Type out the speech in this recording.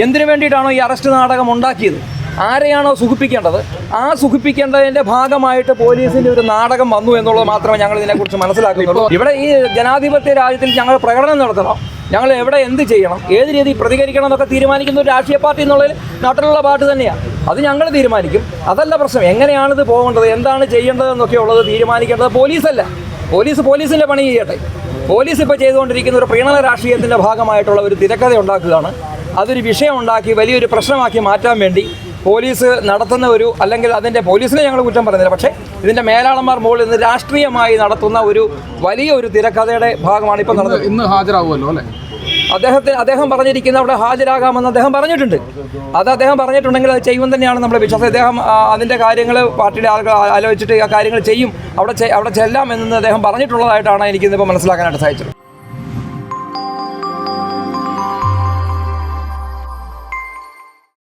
എന്തിനു വേണ്ടിയിട്ടാണോ ഈ അറസ്റ്റ് നാടകം ഉണ്ടാക്കിയത്, ആരെയാണോ സുഖിപ്പിക്കേണ്ടത്, ആ സുഖിപ്പിക്കേണ്ടതിൻ്റെ ഭാഗമായിട്ട് പോലീസിൻ്റെ ഒരു നാടകം വന്നു എന്നുള്ളത് മാത്രമേ ഞങ്ങൾ ഇതിനെക്കുറിച്ച് മനസ്സിലാക്കുന്നുള്ളൂ. ഇവിടെ ഈ ജനാധിപത്യ രാജ്യത്തിൽ ഞങ്ങൾ പ്രകടനം നടത്തണം, ഞങ്ങൾ എവിടെ എന്ത് ചെയ്യണം, ഏത് രീതിയിൽ പ്രതികരിക്കണം എന്നൊക്കെ തീരുമാനിക്കുന്ന ഒരു രാഷ്ട്രീയ പാർട്ടി എന്നുള്ളതിൽ നാട്ടിലുള്ള പാർട്ടി തന്നെയാണ്. അത് ഞങ്ങൾ തീരുമാനിക്കും. അതല്ല പ്രശ്നം. എങ്ങനെയാണിത് പോകേണ്ടത്, എന്താണ് ചെയ്യേണ്ടതെന്നൊക്കെ ഉള്ളത് തീരുമാനിക്കേണ്ടത് പോലീസല്ല. പോലീസിൻ്റെ പണി ചെയ്യട്ടെ. പോലീസ് ഇപ്പോൾ ചെയ്തുകൊണ്ടിരിക്കുന്ന ഒരു പ്രീണന രാഷ്ട്രീയത്തിൻ്റെ ഭാഗമായിട്ടുള്ള ഒരു തിരക്കഥ ഉണ്ടാക്കുകയാണ്. അതൊരു വിഷയം ഉണ്ടാക്കി വലിയൊരു പ്രശ്നമാക്കി മാറ്റാൻ വേണ്ടി പോലീസ് നടത്തുന്ന ഒരു, അല്ലെങ്കിൽ അതിൻ്റെ പോലീസിനെ ഞങ്ങൾ കുറ്റം പറയുന്നില്ല, പക്ഷേ ഇതിൻ്റെ മേലാളന്മാർ മുകളിൽ നിന്ന് രാഷ്ട്രീയമായി നടത്തുന്ന ഒരു വലിയൊരു തിരക്കഥയുടെ ഭാഗമാണ് ഇപ്പോൾ നടന്നത്. ഇന്ന് ഹാജരാകുമല്ലോ അല്ലേ? അദ്ദേഹം പറഞ്ഞിരിക്കുന്ന അവിടെ ഹാജരാകാമെന്ന് അദ്ദേഹം പറഞ്ഞിട്ടുണ്ട്. അദ്ദേഹം പറഞ്ഞിട്ടുണ്ടെങ്കിൽ അത് ചെയ്യുമെന്ന് തന്നെയാണ് നമ്മുടെ വിശ്വാസം. അദ്ദേഹം അതിൻ്റെ കാര്യങ്ങൾ പാർട്ടിയുടെ ആളുകൾ ആലോചിച്ചിട്ട് ആ കാര്യങ്ങൾ ചെയ്യും, അവിടെ ചെല്ലാം എന്ന് അദ്ദേഹം പറഞ്ഞിട്ടുള്ളതായിട്ടാണ് എനിക്കിന്നിപ്പോൾ മനസ്സിലാക്കാനായിട്ട് സാധിച്ചത്.